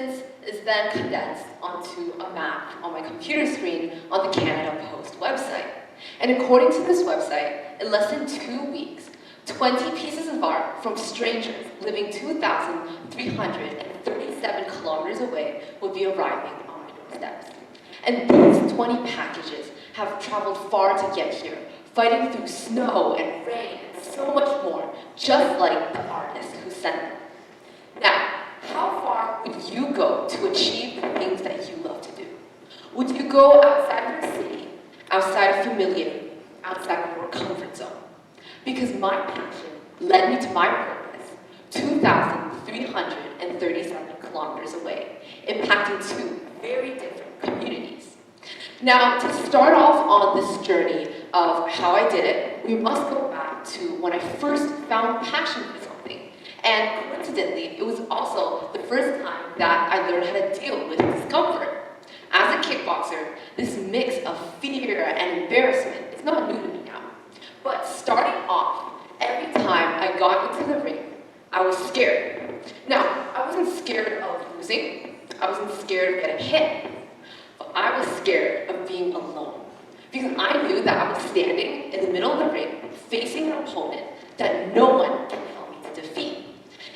distance is then condensed onto a map on my computer screen on the Canada Post website. And according to this website, in less than 2 weeks, 20 pieces of art from strangers living 2,337 kilometers away would be arriving on my doorsteps. And these 20 packages have traveled far to get here, fighting through snow and rain and so much more, just like the artist who sent them. Now, how far would you go to achieve the things that you love to do? Would you go outside of your city, outside of familiarity, outside of your comfort zone? Because my passion led me to my purpose, 2,337 kilometers away, impacting 2 very different communities. Now, to start off on this journey of how I did it, we must go back to when I first found passion for something. And coincidentally, it was also the first time that I learned how to deal with discomfort. As a kickboxer, this mix of fear and embarrassment is not new to me now. But starting off, every time I got into the ring, I was scared. Now, I wasn't scared of losing. I wasn't scared of getting hit. But I was scared of being alone. Because I knew that I was standing in the middle of the ring, facing an opponent that no one can help me to defeat.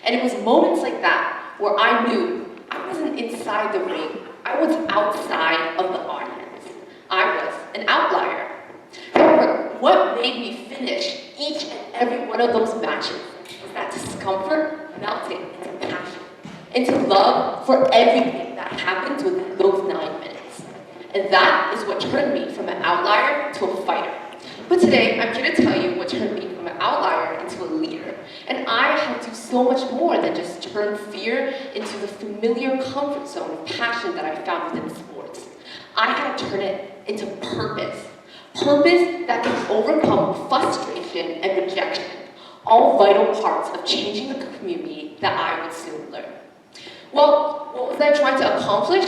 And it was moments like that where I knew I wasn't inside the ring. I was outside of the audience. I was an outlier. However, what made me finish each and every one of those matches was that discomfort melted into passion, into love for everything that happened within those 9 minutes. And that is what turned me from an outlier to a fighter. But today, I'm here to tell you what turned me from an outlier into a leader. And I had to do so much more than just turn fear into the familiar comfort zone of passion that I found within sports. I had to turn it into purpose. Purpose that can overcome frustration and rejection, all vital parts of changing the community that I would soon learn. Well, what was I trying to accomplish?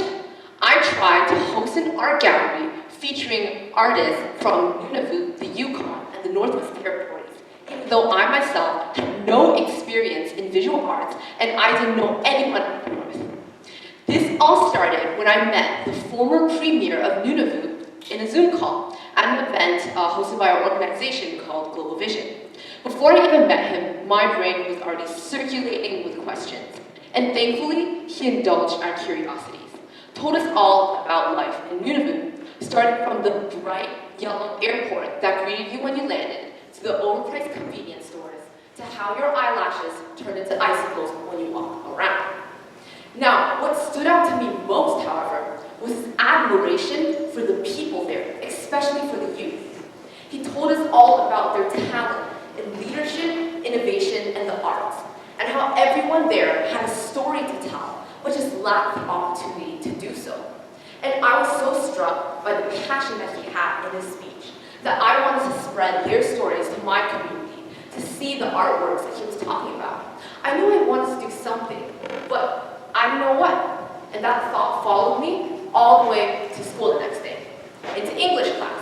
I tried to host an art gallery featuring artists from Nunavut, the Yukon, and the Northwest Territories, even though I myself had no experience in visual arts and I didn't know anyone up north. This all started when I met the former premier of Nunavut in a Zoom call at an event hosted by our organization called Global Vision. Before I even met him, my brain was already circulating with questions. And thankfully, he indulged our curiosities, told us all about life in Nunavut, starting from the bright yellow airport that greeted you when you landed, to the overpriced convenience stores, to how your eyelashes turned into icicles when you walk around. Now, what stood out to me most, however, was his admiration for the people there, especially for the youth. He told us all about their talent in leadership, innovation, and the arts, and how everyone there had a story to tell, but just lacked the opportunity to do so. And I was so struck by the passion that he had in his speech that I wanted to spread their stories to my community, to see the artworks that he was talking about. I knew I wanted to do something, but I didn't know what. And that thought followed me all the way to school the next day, into English class.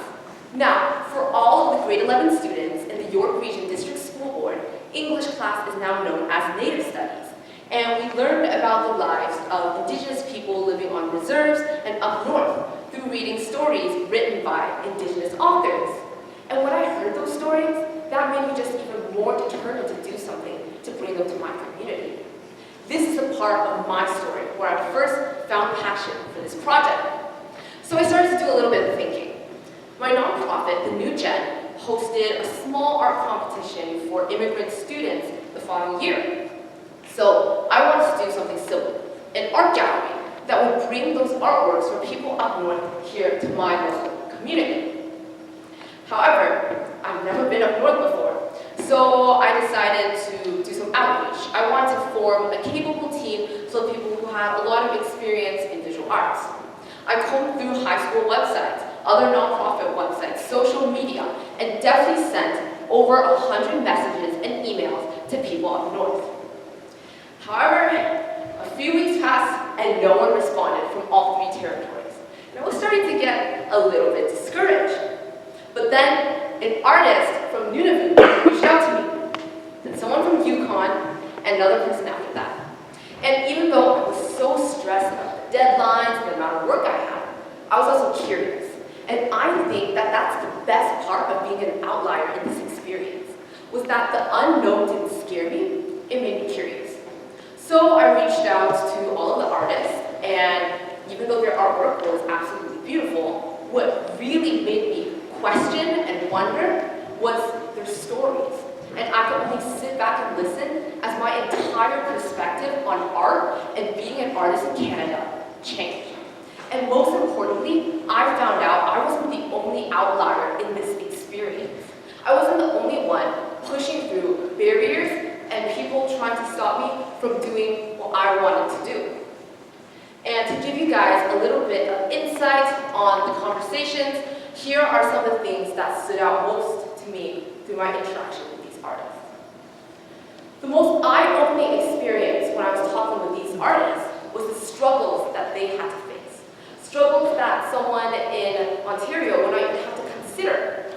Now, for all of the grade 11 students in the York Region District School Board, English class is now known as Native Studies. And we learned about the lives of Indigenous people living on reserves and up north through reading stories written by Indigenous authors. And when I heard those stories, that made me just even more determined to do something to bring them to my community. This is a part of my story where I first found passion for this project. So I started to do a little bit of thinking. My nonprofit, The New Gen, hosted a small art competition for immigrant students the following year. So I wanted to do something similar, an art gallery that would bring those artworks from people up north here to my local community. However, I've never been up north before, so I decided to do some outreach. I wanted to form a capable team full of people who have a lot of experience in visual arts. I combed through high school websites, other nonprofit websites, social media, and definitely sent over 100 messages and emails to people up north. However, a few weeks passed and no one responded from all 3 territories. And I was starting to get a little bit discouraged. But then an artist from Nunavut reached out to me, then someone from Yukon, and another person after that. And even though I was so stressed best part of being an outlier in this experience was that the unknown didn't scare me, it made me curious. So I reached out to all of the artists, and even though their artwork was absolutely beautiful, what really made me question and wonder was their stories. And I could only sit back and listen as my entire perspective on art and being an artist in Canada changed. And most importantly, I found out I wasn't the only outlier in this experience. I wasn't the only one pushing through barriers and people trying to stop me from doing what I wanted to do. And to give you guys a little bit of insight on the conversations, here are some of the things that stood out most to me through my interaction with these artists. The most eye-opening experience when I was talking with these artists was the struggles that they had to face. Struggles that someone in Ontario would not even have to consider.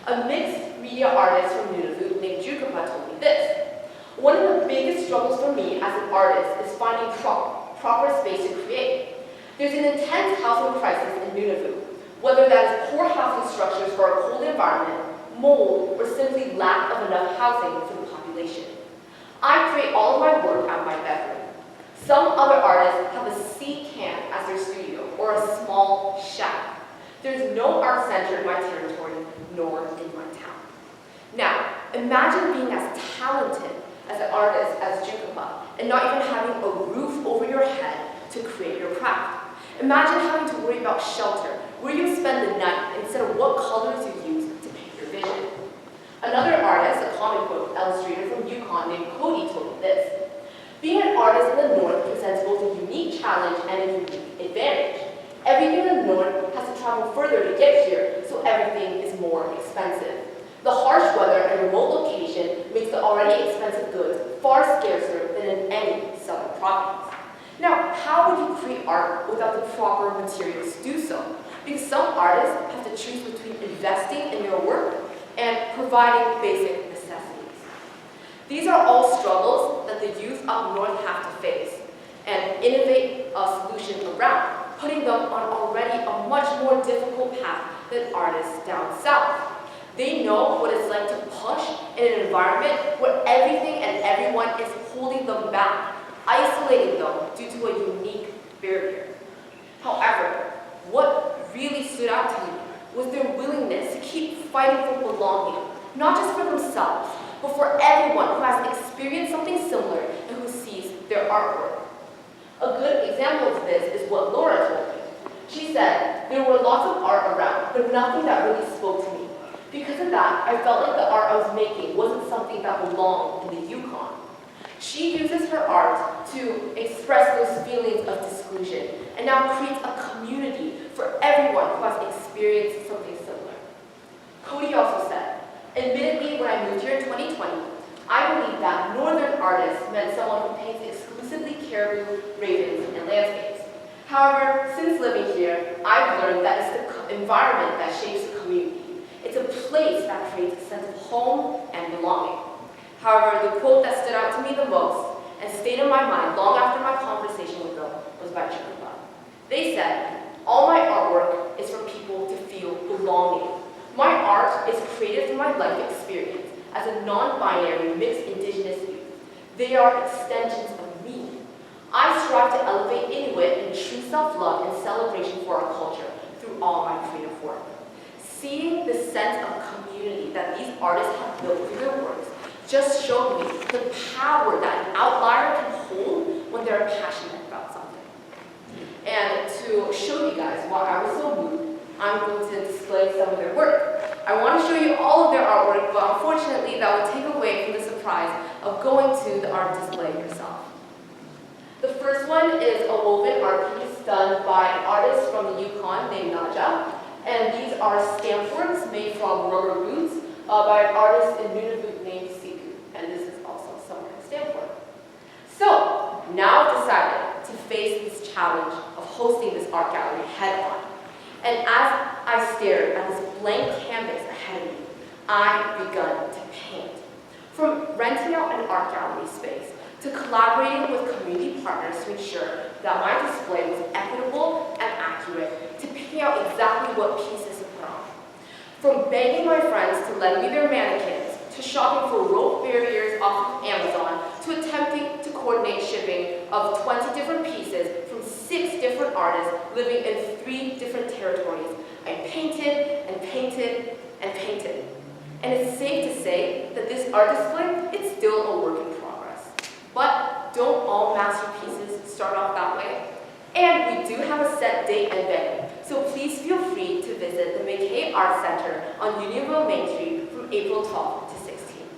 A mixed media artist from Nunavut named Jukapa told me this. One of the biggest struggles for me as an artist is finding proper space to create. There's an intense housing crisis in Nunavut, whether that is poor housing structures for a cold environment, mold, or simply lack of enough housing for the population. I create all of my work out of my bedroom. Some other artists have a sea camp as their studio, or a small shack. There's no art center in my territory, nor in my town. Now, imagine being as talented as an artist as Jukapa, and not even having a roof over your head to create your craft. Imagine having to worry about shelter, where you spend the night, instead of what colors you use to paint your vision. Another artist, a comic book illustrator from Yukon named Cody, told me this. Being an artist in the North presents both a unique challenge and a unique advantage. Everything in the North has to travel further to get here, so everything is more expensive. The harsh weather and remote location makes the already expensive goods far scarcer than in any southern province. Now, how would you create art without the proper materials to do so? Because some artists have to choose between investing in their work and providing basic necessities. These are all struggles that the youth up north have to face and innovate a solution around, putting them on already a much more difficult path than artists down south. They know what it's like to push in an environment where everything and everyone is holding them back, isolating them due to a unique barrier. However, what really stood out to me was their willingness to keep fighting for belonging, not just for themselves, but for everyone who has experienced something similar and who sees their artwork. A good example of this is what Laura told me. She said, there were lots of art around, but nothing that really spoke to me. Because of that, I felt like the art I was making wasn't something that belonged in the Yukon. She uses her art to express those feelings of exclusion and now creates a community for everyone who has experienced something similar. Cody also said, admittedly, when I moved here in 2020, I believed that northern artists meant someone who paints exclusively caribou, ravens, and landscapes. However, since living here, I've learned that it's the environment that shapes the community. It's a place that creates a sense of home and belonging. However, the quote that stood out to me the most and stayed in my mind long after my conversation with them was by Jukapa. They said, all my artwork is for people to feel belonging. My art is created from my life experience as a non-binary mixed Indigenous youth. They are extensions of me. I strive to elevate Inuit in true self-love and celebration for our culture through all my creative work. Seeing the sense of community that these artists have built through their works just showed me the power that an outlier can hold when they're passionate about something. And to show you guys why I was so moved, I'm going to display some of their work. I want to show you all of their artwork, but unfortunately that would take away from the surprise of going to the art display yourself. The first one is a woven art piece done by an artist from the Yukon named Naja. And these are stamp made from rubber boots by an artist in Nunavut named Siku. And this is also somewhere in Stanford. So, now I've decided to face this challenge of hosting this art gallery head on. And as I stared at this blank canvas ahead of me, I begun to paint. From renting out an art gallery space to collaborating with community partners to ensure that my display was equitable and accurate, to picking out exactly what pieces to put on. From begging my friends to lend me their mannequins, to shopping for rope barriers off of Amazon, to attempting to coordinate shipping of 20 different pieces from 6 different artists living in 3 different territories, I painted and painted and painted. And it's safe to say that this art display, it's still a work in progress. But don't all masterpieces start off that way? And we do have a set date and venue, so please feel free to visit the McKay Art Center on Unionville Main Street from April 12th to 16th.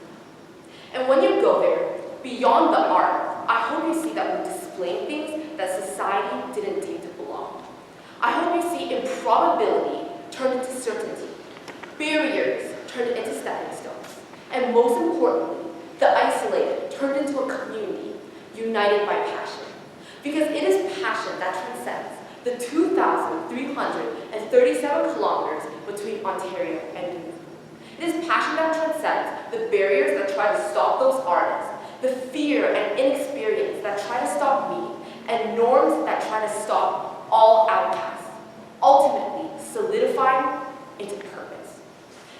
And when you go there, beyond the art, I hope you see that we're displaying things that society didn't deem to belong. I hope you see improbability turned into certainty, barriers turned into stepping stones, and most importantly, the isolated turned into a community united by passion. Because it is passion that transcends the 2,337 kilometers between Ontario and New York. It is passion that transcends the barriers that try to stop those artists, the fear and inexperience that try to stop me, and norms that try to stop all outcasts, ultimately solidifying into purpose.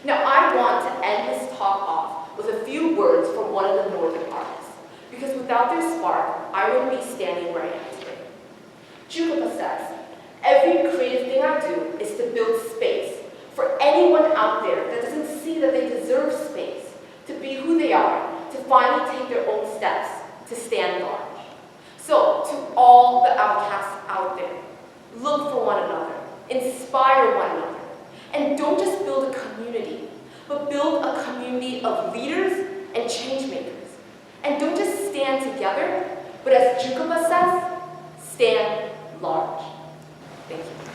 Now, I want to end this talk off with a few words from one of the northern artists, because without their spark, I wouldn't be standing where I am today. Jukapa says, every creative thing I do is to build space for anyone out there that doesn't see that they deserve space, to be who they are, to finally take their own steps, to stand large. So, to all the outcasts out there, look for one another, inspire one another, and don't just build a community, but build a community of leaders and change makers. And don't just stand together, but as Jukapa says, stand large. Thank you.